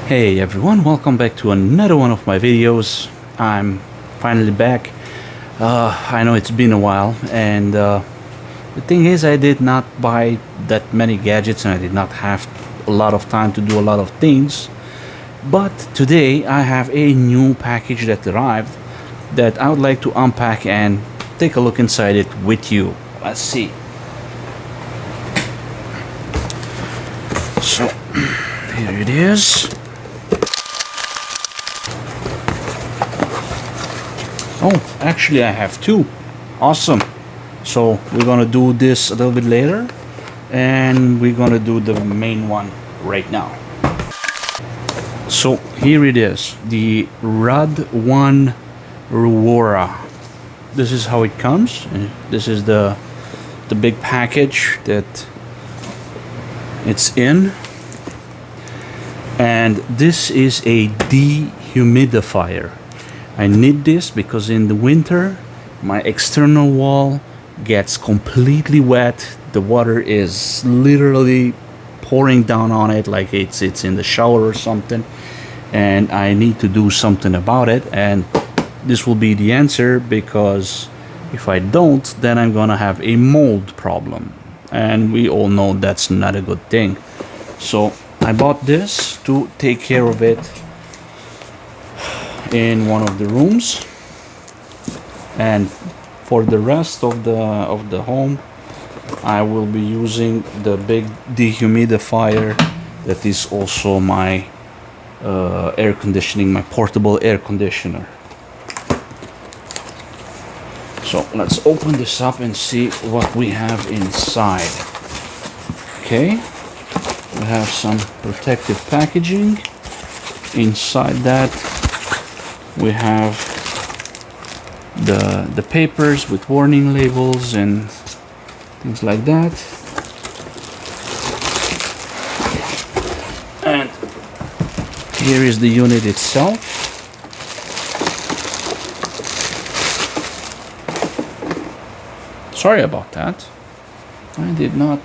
Hey everyone, welcome back to another one of my videos. I'm finally back. I know it's been a while, and the thing is I did not buy that many gadgets and I did not have a lot of time to do a lot of things. But today I have a new package that arrived that I would like to unpack and take a look inside it with you. Let's see. So, here it is. Oh, actually I have two. Awesome. So we're gonna do this a little bit later, and we're gonna do the main one right now. So here it is, the Rod 1 Ruwora. This is how it comes. This is the big package that it's in. And this is a dehumidifier. I need this because in the winter my external wall gets completely wet. The water is literally pouring down on it like it's in the shower or something, and I need to do something about it, and this will be the answer, because if I don't, then I'm gonna have a mold problem, and we all know that's not a good thing. So I bought this to take care of it in one of the rooms, and for the rest of the home I will be using the big dehumidifier that is also my air conditioning, my portable air conditioner. So let's open this up and see what we have inside. Okay, we have some protective packaging. Inside that we have the papers with warning labels and things like that. And here is the unit itself. Sorry about that. I did not.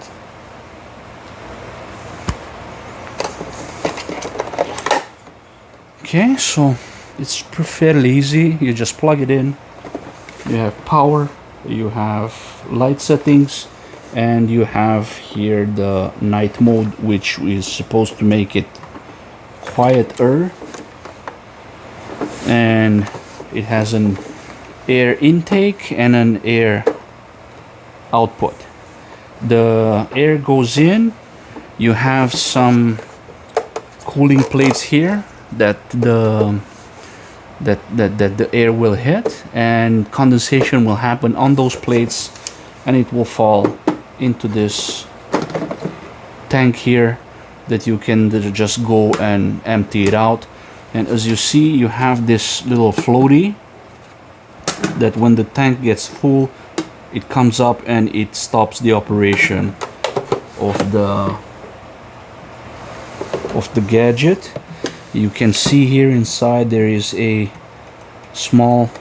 Okay, so it's fairly easy. You just plug it in. You have power, you have light settings, and you have here the night mode, which is supposed to make it quieter. And it has an air intake and an air output. The air goes in. You have some cooling plates here that the air will hit, and condensation will happen on those plates, and it will fall into this tank here that you can just go and empty it out. And as you see, you have this little floaty that when the tank gets full, it comes up and it stops the operation of the gadget. You can see here inside there is a small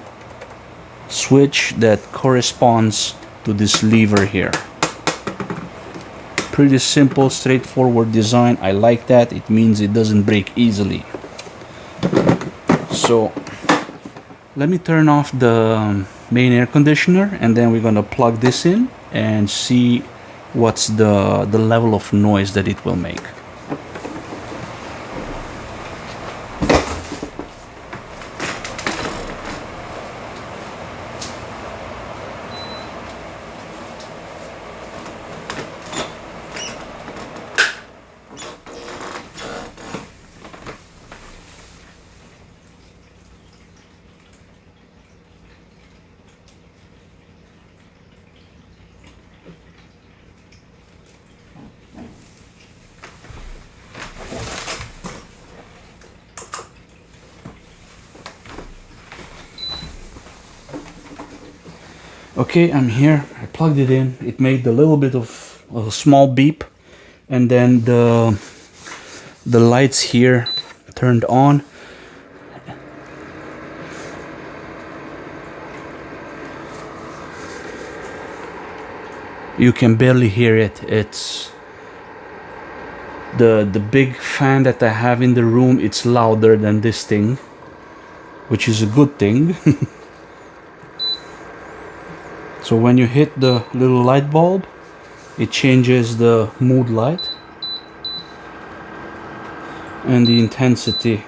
switch that corresponds to this lever here. Pretty simple, straightforward design. I like that. It means it doesn't break easily. So let me turn off the main air conditioner, and then we're gonna plug this in and see what's the level of noise that it will make. Okay, I'm here. I plugged it in. It made a little bit of a small beep, and then the lights here turned on. You can barely hear it. It's The big fan that I have in the room, it's louder than this thing, which is a good thing. So when you hit the little light bulb, it changes the mood light and the intensity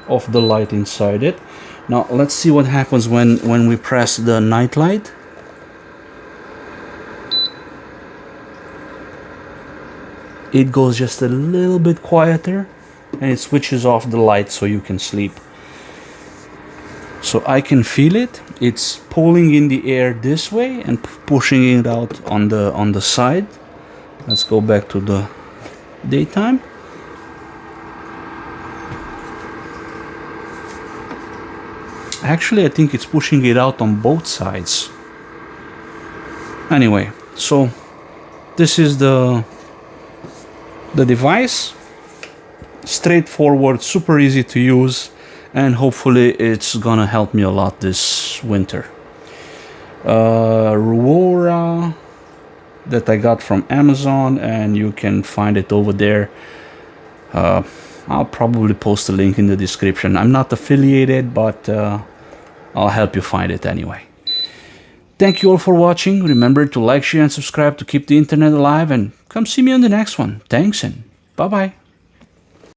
of the light inside it. Now let's see what happens when we press the night light. It goes just a little bit quieter and it switches off the light so you can sleep. So I can feel it. It's pulling in the air this way and pushing it out on the side. Let's go back to the daytime. Actually, I think it's pushing it out on both sides. Anyway, so this is the device. Straightforward, super easy to use, and hopefully it's gonna help me a lot this winter. Ruwora that I got from Amazon, and you can find it over there. I'll probably post a link in the description. I'm not affiliated, but I'll help you find it anyway. Thank you all for watching. Remember to like, share, and subscribe to keep the internet alive, and come see me on the next one. Thanks, and bye-bye.